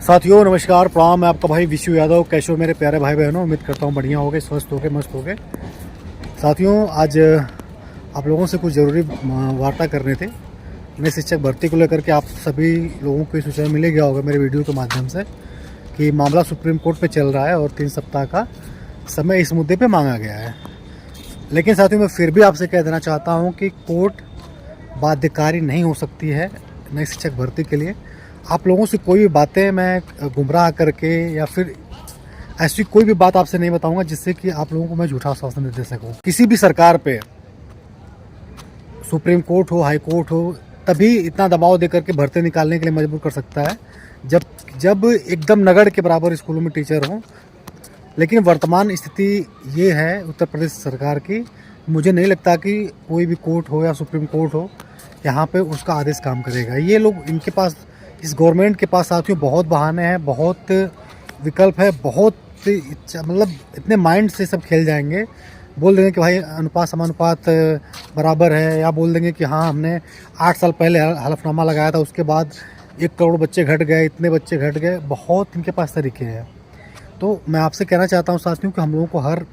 साथियों नमस्कार, प्रणाम। मैं आपका भाई विशु यादव। कैसे हो मेरे प्यारे भाई बहनों? उम्मीद करता हूँ बढ़िया हो गए, स्वस्थ हो गए, मस्त हो गए। साथियों, आज आप लोगों से कुछ ज़रूरी वार्ता करने थे। नए शिक्षक भर्ती को लेकर के आप सभी लोगों को सूचना मिल गया होगा मेरे वीडियो के माध्यम से कि मामला सुप्रीम कोर्ट पे चल रहा है और 3 सप्ताह का समय इस मुद्दे पे मांगा गया है। लेकिन साथियों, मैं फिर भी आपसे कह देना चाहता हूँ कि कोर्ट बाध्यकारी नहीं हो सकती है नए शिक्षक भर्ती के लिए। आप लोगों से कोई भी बातें मैं गुमराह करके या फिर ऐसी कोई भी बात आपसे नहीं बताऊंगा जिससे कि आप लोगों को मैं झूठा आश्वासन दे सकूं। किसी भी सरकार पे, सुप्रीम कोर्ट हो, हाई कोर्ट हो, तभी इतना दबाव दे करके भर्ती निकालने के लिए मजबूर कर सकता है जब जब एकदम नगड़ के बराबर स्कूलों में टीचर हों। लेकिन वर्तमान स्थिति ये है उत्तर प्रदेश सरकार की, मुझे नहीं लगता कि कोई भी कोर्ट हो या सुप्रीम कोर्ट हो यहाँ पे उसका आदेश काम करेगा। ये लोग, इनके पास, इस गवर्नमेंट के पास साथियों बहुत बहाने हैं, बहुत विकल्प है, बहुत मतलब इतने माइंड से सब खेल जाएंगे। बोल देंगे कि भाई अनुपात समानुपात बराबर है, या बोल देंगे कि हाँ हमने 8 साल पहले हलफनामा लगाया था, उसके बाद 1 करोड़ बच्चे घट गए, इतने बच्चे घट गए। बहुत इनके पास तरीके हैं। तो मैं आपसे कहना चाहता हूँ साथियों कि हम लोगों को हर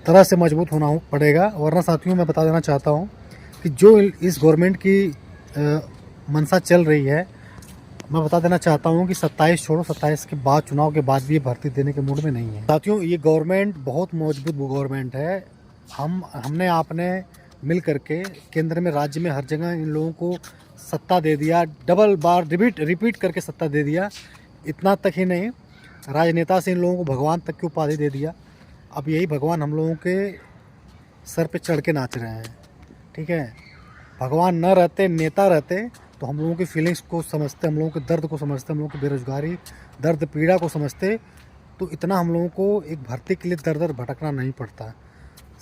तरह से मजबूत होना पड़ेगा। वरना साथियों, मैं बता देना चाहता हूँ कि जो इस गवर्नमेंट की मंशा चल रही है, मैं बता देना चाहता हूँ कि 27 छोड़ो, 27 के बाद, चुनाव के बाद भी ये भर्ती देने के मूड में नहीं है। साथियों, ये गवर्नमेंट बहुत मजबूत गवर्नमेंट है। हमने आपने मिल करके केंद्र में, राज्य में, हर जगह इन लोगों को सत्ता दे दिया, डबल बार रिपीट करके सत्ता दे दिया। इतना तक ही नहीं, राजनेता से इन लोगों को भगवान तक की उपाधि दे दिया। अब यही भगवान हम लोगों के सर पे चढ़ के नाच रहे हैं। ठीक है, भगवान न रहते, नेता रहते, तो हम लोगों की फीलिंग्स को समझते, हम लोगों के दर्द को समझते, हम लोगों की बेरोजगारी, दर्द पीड़ा को समझते, तो इतना हम लोगों को एक भर्ती के लिए दर दर भटकना नहीं पड़ता।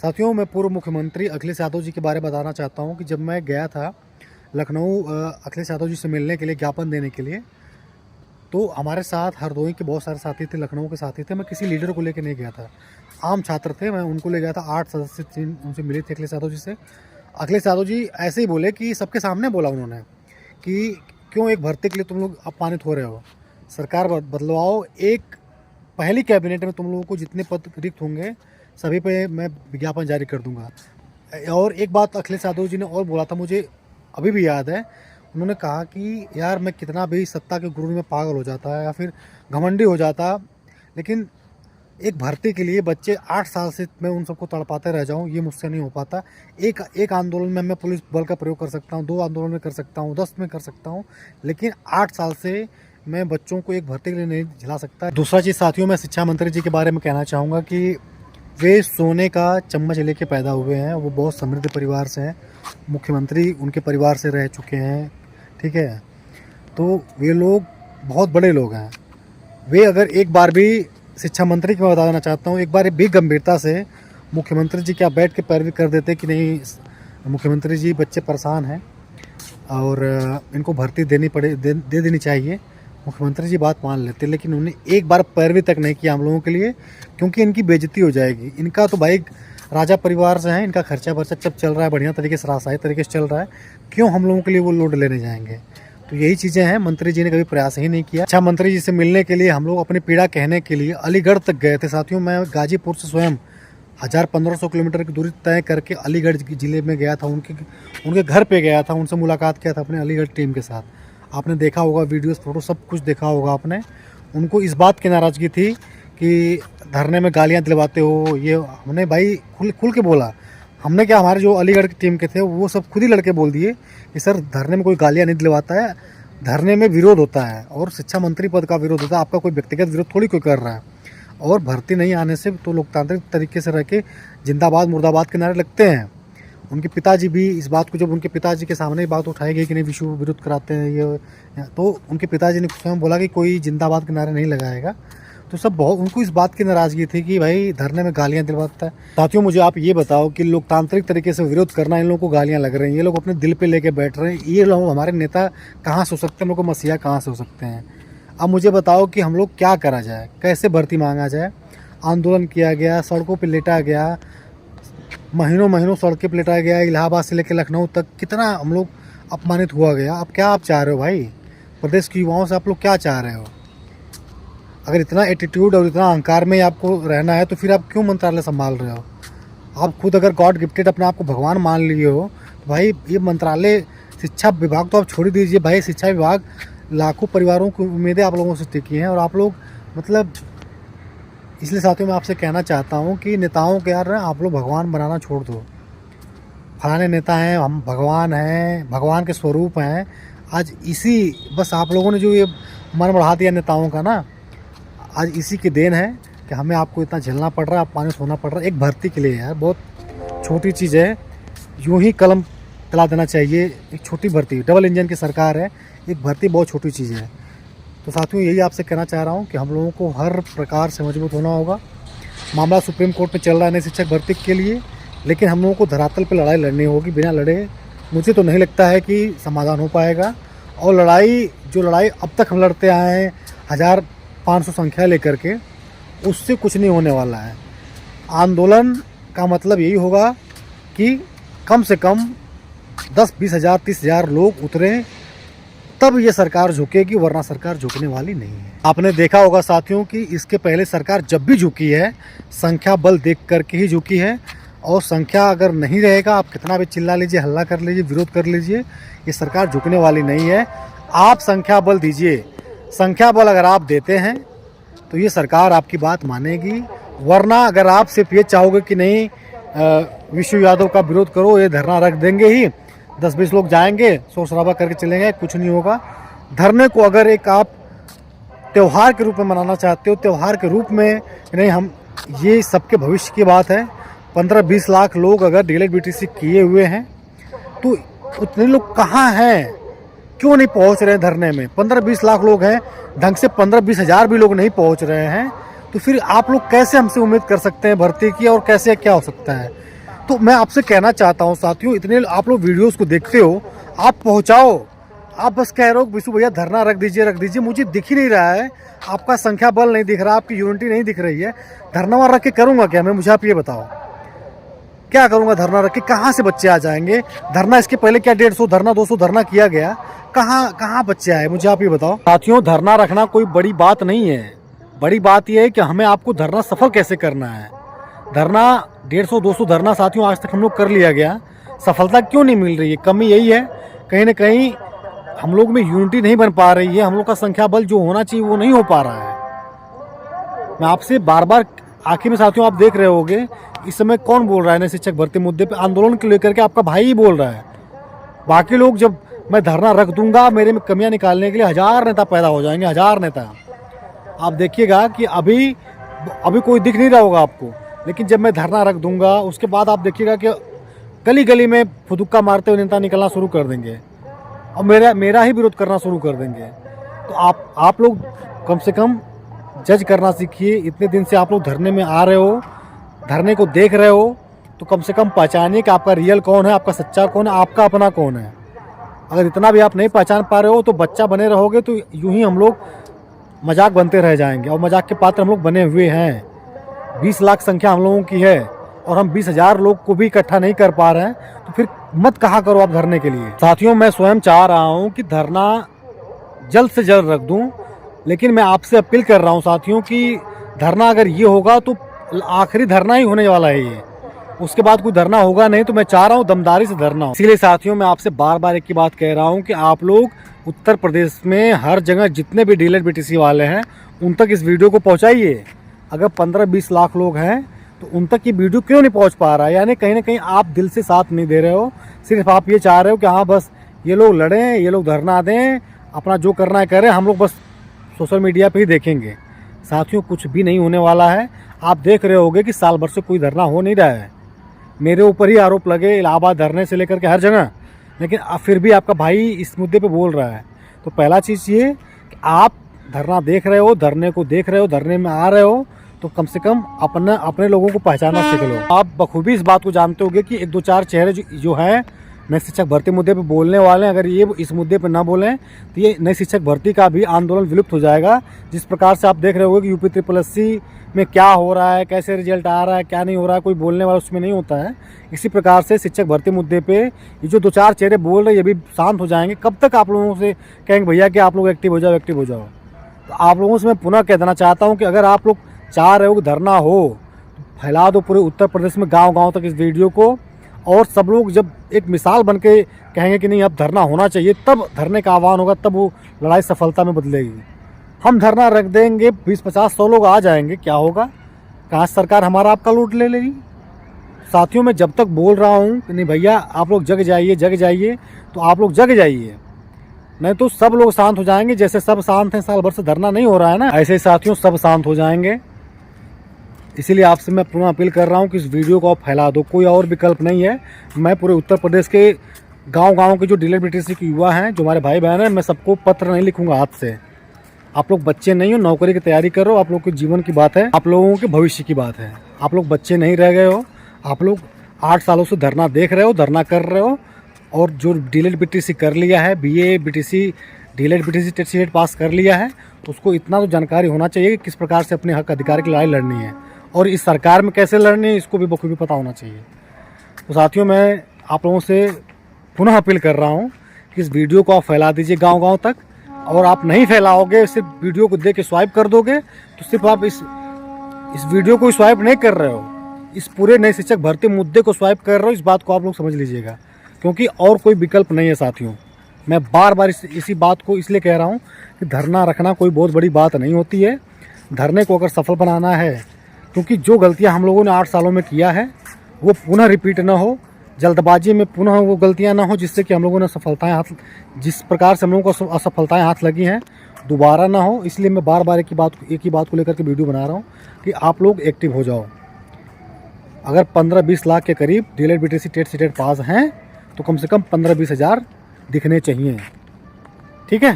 साथियों, मैं पूर्व मुख्यमंत्री अखिलेश यादव जी के बारे में बताना चाहता हूँ कि जब मैं गया था लखनऊ अखिलेश यादव जी से मिलने के लिए, ज्ञापन देने के लिए, तो हमारे साथ हरदोई के बहुत सारे साथी थे, लखनऊ के साथी थे। मैं किसी लीडर को लेकर नहीं गया था, आम छात्र थे, मैं उनको ले गया था। 8 सदस्य उनसे मिले थे अखिलेश यादव जी से। अखिलेश यादव जी ऐसे ही बोले कि सबके सामने बोला उन्होंने कि क्यों एक भर्ती के लिए तुम लोग अपमानित हो रहे हो, सरकार बदलवाओ। एक पहली कैबिनेट में तुम लोगों को जितने पद रिक्त होंगे सभी पे मैं विज्ञापन जारी कर दूंगा। और एक बात अखिलेश यादव जी ने और बोला था, मुझे अभी भी याद है। उन्होंने कहा कि यार, मैं कितना भी सत्ता के गुरूर में पागल हो जाता है या फिर घमंडी हो जाता, लेकिन एक भर्ती के लिए बच्चे 8 साल से मैं उन सबको तड़पाते रह जाऊं, ये मुझसे नहीं हो पाता। एक आंदोलन में मैं पुलिस बल का प्रयोग कर सकता हूं, 2 आंदोलन में कर सकता हूं, 10 में कर सकता हूं, लेकिन 8 साल से मैं बच्चों को एक भर्ती के लिए नहीं झिला सकता। दूसरा चीज़ साथियों, मैं शिक्षा मंत्री जी के बारे में कहना चाहूँगा कि वे सोने का चम्मच लेके पैदा हुए हैं। वो बहुत समृद्ध परिवार से हैं, मुख्यमंत्री उनके परिवार से रह चुके हैं। ठीक है, तो वे लोग बहुत बड़े लोग हैं। वे अगर एक बार भी, शिक्षा मंत्री की मैं बता देना चाहता हूँ, एक बार भी गंभीरता से मुख्यमंत्री जी क्या बैठ के पैरवी कर देते कि नहीं मुख्यमंत्री जी, बच्चे परेशान हैं और इनको भर्ती दे देनी चाहिए, मुख्यमंत्री जी बात मान लेते। लेकिन उन्हें एक बार पैरवी तक नहीं किया हम लोगों के लिए, क्योंकि इनकी बेइज्जती हो जाएगी। इनका तो भाई राजा परिवार से है, इनका खर्चा वर्चा सब चल रहा है बढ़िया तरीके से, राजशाही तरीके से चल रहा है, क्यों हम लोगों के लिए वो लोड लेने जाएंगे? तो यही चीज़ें हैं। मंत्री जी ने कभी प्रयास ही नहीं किया। अच्छा, मंत्री जी से मिलने के लिए हम लोग अपनी पीड़ा कहने के लिए अलीगढ़ तक गए थे। साथियों, मैं गाजीपुर से स्वयं 1000-1500 किलोमीटर की दूरी तय करके अलीगढ़ ज़िले में गया था, उनके घर पे गया था, उनसे मुलाकात किया था अपने अलीगढ़ टीम के साथ। आपने देखा होगा वीडियोस, फोटो सब कुछ देखा होगा आपने। उनको इस बात की नाराज़गी थी कि धरने में गालियाँ दिलवाते हो, ये हमने भाई खुल के बोला। हमने क्या, हमारे जो अलीगढ़ की टीम के थे वो सब खुद ही लड़के बोल दिए कि सर, धरने में कोई गालियाँ नहीं दिलवाता है, धरने में विरोध होता है और शिक्षा मंत्री पद का विरोध होता है। आपका कोई व्यक्तिगत विरोध थोड़ी कोई कर रहा है। और भर्ती नहीं आने से तो लोकतांत्रिक तरीके से रह के जिंदाबाद मुर्दाबाद के नारे लगते हैं। उनके पिताजी भी इस बात को, जब उनके पिताजी के सामने बात उठाई गई कि नहीं विश्व विरोध कराते हैं ये, तो उनके पिताजी ने स्वयं बोला कि कोई जिंदाबाद के नारे नहीं लगाएगा। तो सब बहुत, उनको इस बात की नाराज़गी थी कि भाई धरने में गालियाँ दिलवाता है। साथियों, मुझे आप ये बताओ कि लोकतांत्रिक तरीके से विरोध करना, इन लोगों को गालियाँ लग रही हैं, ये लोग अपने दिल पे लेके बैठ रहे हैं, ये लोग हमारे नेता कहाँ से हो सकते हैं, हम लोग को मसीहा कहाँ से हो सकते हैं? अब मुझे बताओ कि हम लोग क्या करा जाए, कैसे भर्ती मांगा जाए? आंदोलन किया गया, सड़कों पर लेटा गया, महीनों सड़कें पर लेटा गया, इलाहाबाद से लेकर लखनऊ तक कितना हम लोग अपमानित हुआ गया। अब क्या आप चाह रहे हो भाई? प्रदेश के युवाओं से आप लोग क्या चाह रहे हो? अगर इतना एटीट्यूड और इतना अहंकार में आपको रहना है तो फिर आप क्यों मंत्रालय संभाल रहे हो? आप खुद अगर गॉड गिफ्टेड अपने आप को भगवान मान लिए हो तो भाई ये मंत्रालय, शिक्षा विभाग तो आप छोड़ ही दीजिए भाई। शिक्षा विभाग लाखों परिवारों की उम्मीदें आप लोगों से टिकी हैं और आप लोग मतलब, इसलिए साथियों मैं आपसे कहना चाहता हूँ कि नेताओं के यार आप लोग भगवान बनाना छोड़ दो। फलाने नेता हैं, हम भगवान हैं, भगवान के स्वरूप हैं। आज इसी बस आप लोगों ने जो ये मन बढ़ा दिया नेताओं का ना, आज इसी की देन है कि हमें आपको इतना झेलना पड़ रहा है, अपमानित सोना पड़ रहा है। एक भर्ती के लिए यार बहुत छोटी चीज़ है, यूं ही कलम चला देना चाहिए। एक छोटी भर्ती, डबल इंजन की सरकार है, एक भर्ती बहुत छोटी चीज़ है। तो साथियों यही आपसे कहना चाह रहा हूँ कि हम लोगों को हर प्रकार से मजबूत होना होगा। मामला सुप्रीम कोर्ट में चल रहा है नई शिक्षक भर्ती के लिए, लेकिन हम लोगों को धरातल पर लड़ाई लड़नी होगी। बिना लड़े मुझे तो नहीं लगता है कि समाधान हो पाएगा। और जो लड़ाई अब तक हम लड़ते आए हैं 1500 संख्या लेकर के, उससे कुछ नहीं होने वाला है। आंदोलन का मतलब यही होगा कि कम से कम 10-20 हज़ार 30 हज़ार लोग उतरें, तब ये सरकार झुकेगी, वरना सरकार झुकने वाली नहीं है। आपने देखा होगा साथियों कि इसके पहले सरकार जब भी झुकी है, संख्या बल देख करके ही झुकी है। और संख्या अगर नहीं रहेगा, आप कितना भी चिल्ला लीजिए, हल्ला कर लीजिए, विरोध कर लीजिए, ये सरकार झुकने वाली नहीं है। आप संख्या बल दीजिए, संख्या बल अगर आप देते हैं तो ये सरकार आपकी बात मानेगी। वरना अगर आप सिर्फ ये चाहोगे कि नहीं विशु यादव का विरोध करो, ये धरना रख देंगे ही, 10-20 लोग जाएंगे, शोर शराबा करके चलेंगे, कुछ नहीं होगा। धरने को अगर एक आप त्यौहार के रूप में मनाना चाहते हो, त्यौहार के रूप में नहीं, हम ये सबके भविष्य की बात है। 15-20 लाख लोग अगर डीएलएड बीटीसी किए हुए हैं तो उतने लोग कहाँ हैं, क्यों नहीं पहुँच रहे हैं धरने में? 15-20 लाख लोग हैं, ढंग से 15-20 हज़ार भी लोग नहीं पहुँच रहे हैं, तो फिर आप लोग कैसे हमसे उम्मीद कर सकते हैं भर्ती की, और कैसे क्या हो सकता है? तो मैं आपसे कहना चाहता हूँ साथियों, इतने आप लोग वीडियोस को देखते हो, आप पहुँचाओ। आप बस कह रहे हो विशु भैया धरना रख दीजिए, मुझे दिख ही नहीं रहा है, आपका संख्या बल नहीं दिख रहा, आपकी यूनिटी नहीं दिख रही है। धरना वहाँ रख के करूँगा क्या मैं? मुझे आप ये बताओ, क्या करूँगा धरना रख के? कहाँ से बच्चे आ जाएंगे? धरना इसके पहले क्या 150 धरना 200 धरना किया गया, कहाँ बच्चे आए, मुझे आप ये बताओ। साथियों धरना रखना कोई बड़ी बात नहीं है, बड़ी बात यह है कि हमें आपको धरना सफल कैसे करना है। धरना 150-200 धरना साथियों आज तक हम लोग कर लिया गया, सफलता क्यों नहीं मिल रही है? कमी यही है, कहीं ना कहीं हम लोग में यूनिटी नहीं बन पा रही है, हम लोग का संख्या बल जो होना चाहिए वो नहीं हो पा रहा है। मैं आपसे बार बार आखिर में साथियों आप देख रहे होगे इस समय कौन बोल रहा है नए शिक्षक भर्ती मुद्दे पे, आंदोलन को लेकर के आपका भाई ही बोल रहा है। बाकी लोग जब मैं धरना रख दूंगा, मेरे में कमियां निकालने के लिए 1000 नेता पैदा हो जाएंगे, 1000 नेता। आप देखिएगा कि अभी कोई दिख नहीं रहा होगा आपको, लेकिन जब मैं धरना रख दूंगा उसके बाद आप देखिएगा कि गली गली में फुदुक्का मारते हुए नेता निकलना शुरू कर देंगे और मेरा ही विरोध करना शुरू कर देंगे। तो आप लोग कम से कम जज करना सीखिए। इतने दिन से आप लोग धरने में आ रहे हो, धरने को देख रहे हो, तो कम से कम पहचानिए कि आपका रियल कौन है, आपका सच्चा कौन है, आपका अपना कौन है। अगर इतना भी आप नहीं पहचान पा रहे हो तो बच्चा बने रहोगे तो यूं ही हम लोग मजाक बनते रह जाएंगे, और मजाक के पात्र हम लोग बने हुए हैं। 20 लाख संख्या हम लोगों की है और हम 20 हज़ार लोग को भी इकट्ठा नहीं कर पा रहे हैं, तो फिर मत कहा करो आप धरने के लिए। साथियों मैं स्वयं चाह रहा हूं कि धरना जल्द से जल्द रख दूं, लेकिन मैं आपसे अपील कर रहा हूं साथियों कि धरना अगर ये होगा तो आखिरी धरना ही होने वाला है ये, उसके बाद कोई धरना होगा नहीं। तो मैं चाह रहा हूँ दमदारी से धरना हो। इसीलिए साथियों मैं आपसे बार बार एक ही बात कह रहा हूँ कि आप लोग उत्तर प्रदेश में हर जगह जितने भी डीएलएड बीटीसी वाले हैं उन तक इस वीडियो को पहुँचाइए। अगर 15-20 लाख लोग हैं तो उन तक ये वीडियो क्यों नहीं पहुँच पा रहा है? यानी कहीं ना कहीं आप दिल से साथ नहीं दे रहे हो, सिर्फ आप ये चाह रहे हो कि हाँ बस ये लोग लड़ें, ये लोग धरना दें, अपना जो करना है करें, हम लोग बस सोशल मीडिया पे ही देखेंगे। साथियों कुछ भी नहीं होने वाला है। आप देख रहे होगे कि साल भर से कोई धरना हो नहीं रहा है। मेरे ऊपर ही आरोप लगे इलाहाबाद धरने से लेकर के हर जगह, लेकिन फिर भी आपका भाई इस मुद्दे पे बोल रहा है। तो पहला चीज़ ये कि आप धरना देख रहे हो, धरने को देख रहे हो, धरने में आ रहे हो, तो कम से कम अपने लोगों को पहचानना सीख लो। आप बखूबी इस बात को जानते होंगे कि 1-2-4 चेहरे जो हैं नए शिक्षक भर्ती मुद्दे पे बोलने वाले हैं, अगर ये इस मुद्दे पे ना बोलें तो ये नई शिक्षक भर्ती का भी आंदोलन विलुप्त हो जाएगा। जिस प्रकार से आप देख रहे होंगे कि यूपी SSSC में क्या हो रहा है, कैसे रिजल्ट आ रहा है, क्या नहीं हो रहा है, कोई बोलने वाला उसमें नहीं होता है। इसी प्रकार से शिक्षक भर्ती मुद्दे पे ये जो 2-4 चेहरे बोल रहे हैं ये भी शांत हो जाएंगे। कब तक आप लोगों से कहेंगे भैया कि आप लोग एक्टिव हो जाओ, एक्टिव हो जाओ? तो आप लोगों से मैं पुनः कह देना चाहता हूँ कि अगर आप लोग चाह रहे हो कि धरना हो तो फैला दो पूरे उत्तर प्रदेश में गांव-गांव तक इस वीडियो को, और सब लोग जब एक मिसाल बन के कहेंगे कि नहीं अब धरना होना चाहिए, तब धरने का आह्वान होगा, तब वो लड़ाई सफलता में बदलेगी। हम धरना रख देंगे, 20-50-100 लोग आ जाएंगे, क्या होगा? कहाँ सरकार हमारा आपका लूट ले लेगी? साथियों, मैं जब तक बोल रहा हूँ कि नहीं भैया आप लोग जग जाइए, तो आप लोग जग जाइए, नहीं तो सब लोग शांत हो जाएंगे। जैसे सब शांत हैं, साल भर से धरना नहीं हो रहा है ना, ऐसे ही साथियों सब शांत हो जाएंगे। इसीलिए आपसे मैं पुनः अपील कर रहा हूँ कि इस वीडियो को आप फैला दो, कोई और विकल्प नहीं है। मैं पूरे उत्तर प्रदेश के गांव-गांव के जो डीलर बीटीसी के युवा हैं, जो हमारे भाई बहन हैं, मैं सबको पत्र नहीं लिखूंगा हाथ से। आप लोग बच्चे नहीं हो, नौकरी की तैयारी करो, आप लोग के जीवन की बात है, आप लोगों के भविष्य की बात है। आप लोग बच्चे नहीं रह गए हो, आप लोग 8 सालों से धरना देख रहे हो, धरना कर रहे हो, और जो डीलर बीटीसी कर लिया है, BA BTC dealer BTC TET CTET pass कर लिया है, तो उसको इतना तो जानकारी होना चाहिए कि किस प्रकार से अपने हक अधिकार की लड़ाई लड़नी है, और इस सरकार में कैसे लड़नी है इसको भी बखूबी पता होना चाहिए। तो साथियों, मैं आप लोगों से पुनः अपील कर रहा हूँ कि इस वीडियो को आप फैला दीजिए गांव-गांव तक, और आप नहीं फैलाओगे, सिर्फ वीडियो को देख के स्वाइप कर दोगे, तो सिर्फ आप इस वीडियो को स्वाइप नहीं कर रहे हो, इस पूरे नए शिक्षक भर्ती मुद्दे को स्वाइप कर रहे हो। इस बात को आप लोग समझ लीजिएगा, क्योंकि और कोई विकल्प नहीं है साथियों। मैं बार बार इसी बात को इसलिए कह रहा हूँ कि धरना रखना कोई बहुत बड़ी बात नहीं होती है। धरने को अगर सफल बनाना है, क्योंकि जो गलतियाँ हम लोगों ने 8 सालों में किया है वो पुनः रिपीट ना हो, जल्दबाजी में पुनः वो गलतियाँ ना हो, जिससे कि हम लोगों ने जिस प्रकार से हम लोगों को असफलताएँ हाथ लगी हैं दोबारा ना हो। इसलिए मैं बार बार एक ही बात को लेकर के वीडियो बना रहा हूँ कि आप लोग एक्टिव हो जाओ। अगर 15-20 लाख के करीब डीलर बीटीसी टेट सीटेट पास हैं, तो कम से कम 15-20 हज़ार दिखने चाहिए, ठीक है?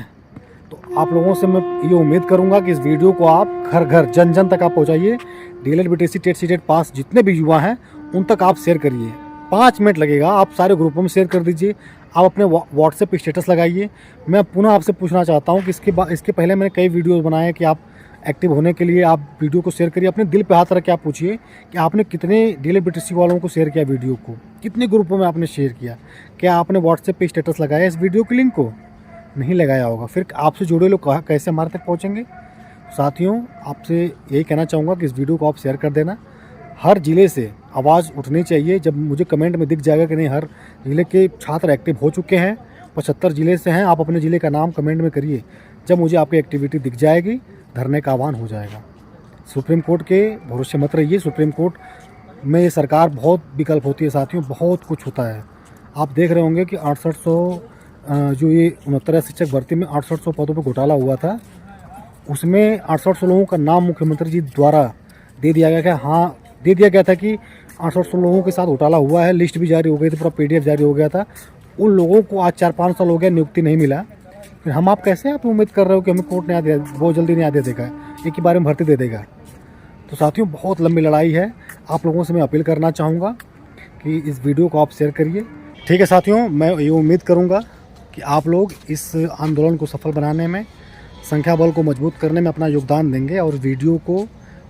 तो आप लोगों से मैं ये उम्मीद करूंगा कि इस वीडियो को आप घर घर जन जन तक आप पहुंचाइए। डीलर बीटीसी टेट सीटेट पास जितने भी युवा हैं उन तक आप शेयर करिए। 5 मिनट लगेगा, आप सारे ग्रुपों में शेयर कर दीजिए, आप अपने व्हाट्सएप पे स्टेटस लगाइए। मैं पुनः आपसे पूछना चाहता हूँ कि इसके पहले मैंने कई वीडियोज़ बनाए कि आप एक्टिव होने के लिए आप वीडियो को शेयर करिए। अपने दिल पे हाथ रख के आप पूछिए कि आपने कितने डीलर बीटीसी वालों को शेयर किया, वीडियो को कितने ग्रुपों में आपने शेयर किया, क्या आपने व्हाट्सएप पे स्टेटस लगाया इस वीडियो के लिंक को? नहीं लगाया होगा, फिर आपसे जुड़े लोग कैसे हमारे तक पहुंचेंगे? साथियों, आपसे यही कहना चाहूँगा कि इस वीडियो को आप शेयर कर देना। हर ज़िले से आवाज़ उठनी चाहिए। जब मुझे कमेंट में दिख जाएगा कि नहीं हर ज़िले के छात्र एक्टिव हो चुके हैं, 75 ज़िले से हैं, आप अपने ज़िले का नाम कमेंट में करिए। जब मुझे आपकी एक्टिविटी दिख जाएगी, धरने का आह्वान हो जाएगा। सुप्रीम कोर्ट के भरोसे मत रहिए। सुप्रीम कोर्ट में ये सरकार बहुत विकल्प होती है साथियों, बहुत कुछ होता है। आप देख रहे होंगे कि 6800 जो ये 69 शिक्षक भर्ती में 6800 पदों पर घोटाला हुआ था, उसमें 6800 लोगों का नाम मुख्यमंत्री जी द्वारा दे दिया गया था कि 6800 लोगों के साथ घोटाला हुआ है। लिस्ट भी जारी हो गई थी, पूरा PDF जारी हो गया था। उन लोगों को आज 4-5 साल हो गया, नियुक्ति नहीं मिला। फिर आप कैसे आप उम्मीद कर रहे हो कि हमें कोर्ट न्याय बहुत जल्दी न्याय दे देगा, एक ही बारे में भर्ती दे देगा? तो साथियों, बहुत लंबी लड़ाई है। आप लोगों से मैं अपील करना चाहूँगा कि इस वीडियो को आप शेयर करिए, ठीक है साथियों? मैं ये उम्मीद करूँगा कि आप लोग इस आंदोलन को सफल बनाने में, संख्या बल को मजबूत करने में अपना योगदान देंगे, और वीडियो को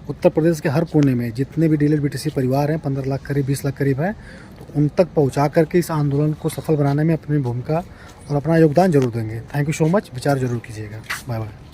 उत्तर प्रदेश के हर कोने में जितने भी डीलर बीटीसी परिवार हैं, 15 लाख करीब 20 लाख करीब है, तो उन तक पहुंचा करके इस आंदोलन को सफल बनाने में अपनी भूमिका और अपना योगदान जरूर देंगे। Thank you so much. विचार जरूर कीजिएगा। Bye bye.